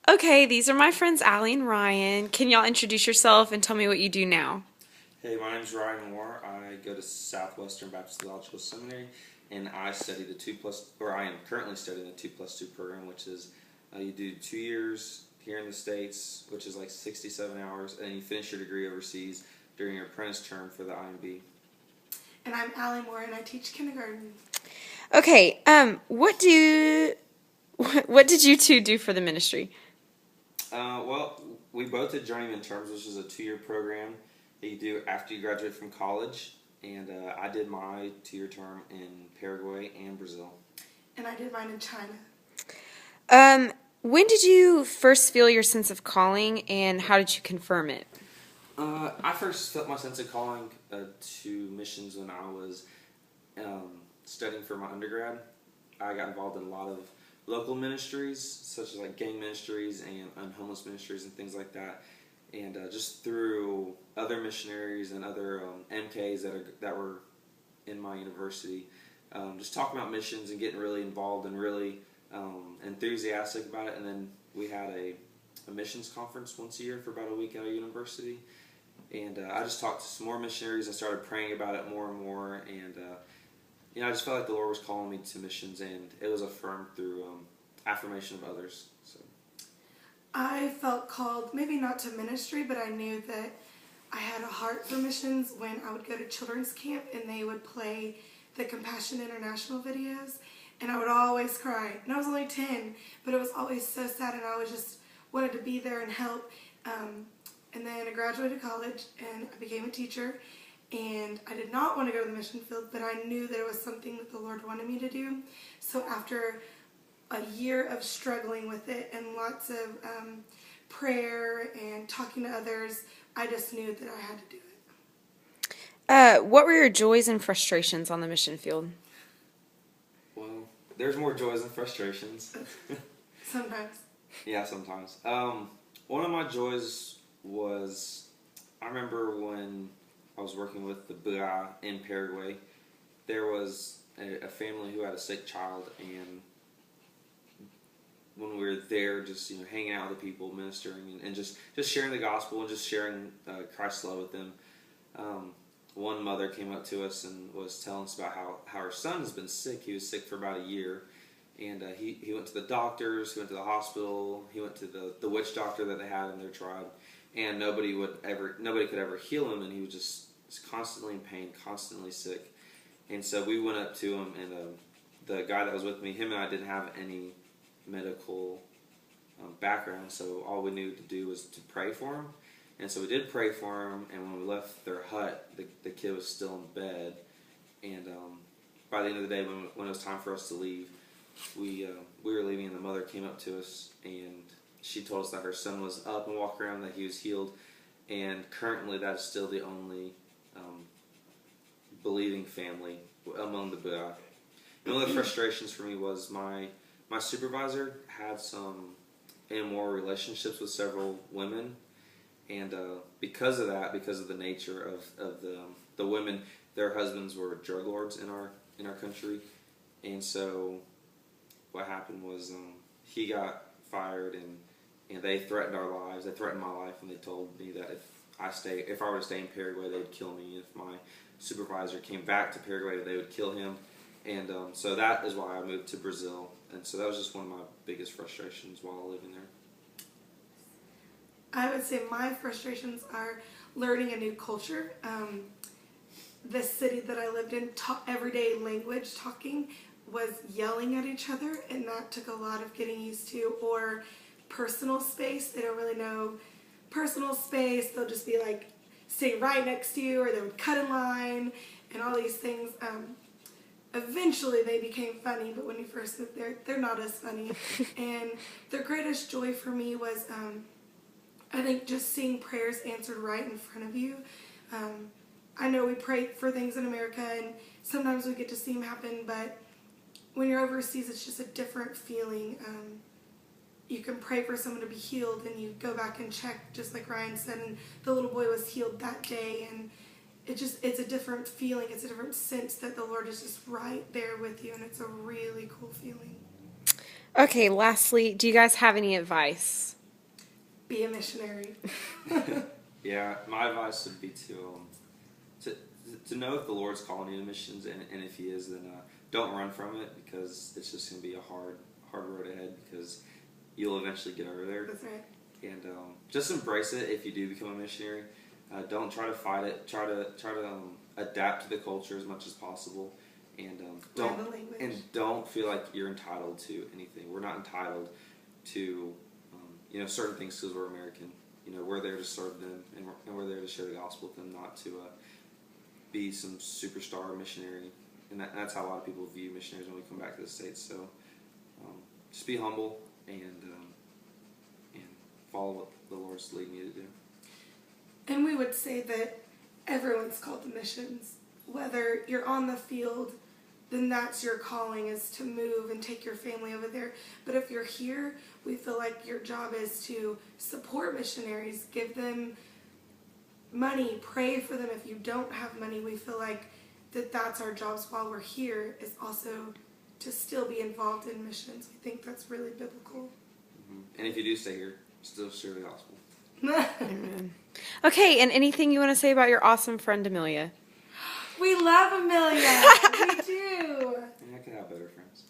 Okay, these are my friends Allie and Ryan. Can y'all introduce yourself and tell me what you do now? Hey, my name's Ryan Moore. I go to Southwestern Baptist Theological Seminary, and I study the I am currently studying the 2+2 program, which is you do 2 years here in the States, which is like 67 hours, and then you finish your degree overseas during your apprentice term for the IMB. And I'm Allie Moore, and I teach kindergarten. Okay, what did you two do for the ministry? Well, we both did Journeyman Terms, which is a 2-year program that you do after you graduate from college. And I did my 2-year term in Paraguay and Brazil. And I did mine in China. When did you first feel your sense of calling and how did you confirm it? I first felt my sense of calling to missions when I was studying for my undergrad. I got involved in a lot of local ministries, such as like gang ministries and homeless ministries and things like that. And just through other missionaries and other MKs that were in my university, just talking about missions and getting really involved and really enthusiastic about it. And then we had a missions conference once a year for about a week at our university. And I just talked to some more missionaries. I started praying about it more and more. And I just felt like the Lord was calling me to missions, and it was affirmed through affirmation of others. So I felt called, maybe not to ministry, but I knew that I had a heart for missions when I would go to children's camp and they would play the Compassion International videos, and I would always cry. And I was only 10, but it was always so sad, and I was just wanted to be there and help. And then I graduated college, and I became a teacher. And I did not want to go to the mission field, but I knew that it was something that the Lord wanted me to do. So after a year of struggling with it and lots of prayer and talking to others, I just knew that I had to do it. What were your joys and frustrations on the mission field? well, there's more joys and frustrations. Sometimes. Yeah, sometimes. One of my joys was, I remember when I was working with the BUA in Paraguay, there was a family who had a sick child, and when we were there, just hanging out with the people, ministering, and just sharing the gospel and just sharing Christ's love with them. One mother came up to us and was telling us about how her son has been sick. He was sick for about a year, and he went to the doctors, he went to the hospital, he went to the witch doctor that they had in their tribe, and nobody could ever heal him, and he was constantly in pain, constantly sick. And so we went up to him, and the guy that was with me, him and I didn't have any medical background, so all we knew to do was to pray for him. And so we did pray for him, and when we left their hut, the kid was still in bed. And by the end of the day, when it was time for us to leave, we were leaving, and the mother came up to us, and she told us that her son was up and walking around, that he was healed, and currently that is still the only believing family among the BUA. And one of the frustrations for me was my supervisor had some immoral relationships with several women, and because of the nature of the women, their husbands were drug lords in our country, and so what happened was he got fired, and they threatened our lives. They threatened my life, and they told me that if I were to stay in Paraguay, they'd kill me. If my supervisor came back to Paraguay, they would kill him. And so that is why I moved to Brazil. And so that was just one of my biggest frustrations while living there. I would say my frustrations are learning a new culture. The city that I lived in, everyday language talking was yelling at each other, and that took a lot of getting used to. Or personal space, they don't really know personal space. They'll just be like sitting right next to you, or they would cut in line and all these things. Eventually they became funny, but when you first moved there, they're not as funny. And the greatest joy for me was I think just seeing prayers answered right in front of you. I know we pray for things in America, and sometimes we get to see them happen, but when you're overseas, it's just a different feeling. You can pray for someone to be healed, and you go back and check, just like Ryan said, and the little boy was healed that day, and it's a different feeling. It's a different sense that the Lord is just right there with you, and it's a really cool feeling. Okay, lastly, do you guys have any advice? be a missionary. Yeah, my advice would be to know if the Lord's calling you to missions, and if He is, then don't run from it, because it's just going to be a hard road ahead, because you'll eventually get over there. That's right. And just embrace it if you do become a missionary. Don't try to fight it. Try to adapt to the culture as much as possible, and Learn the language. don't feel like you're entitled to anything. We're not entitled to certain things because we're American. We're there to serve them, and we're there to share the gospel with them, not to be some superstar missionary. And that's how a lot of people view missionaries when we come back to the States. So just be humble and follow what the Lord's leading you to do. And we would say that everyone's called to missions. Whether you're on the field, then that's your calling, is to move and take your family over there. But if you're here, we feel like your job is to support missionaries, give them money, pray for them. If you don't have money, we feel like that's our jobs while we're here, is also to still be involved in missions. We think that's really biblical. Mm-hmm. And if you do stay here, still share the gospel. Amen. Okay, and anything you want to say about your awesome friend Amelia? We love Amelia. We do. And I could have better friends.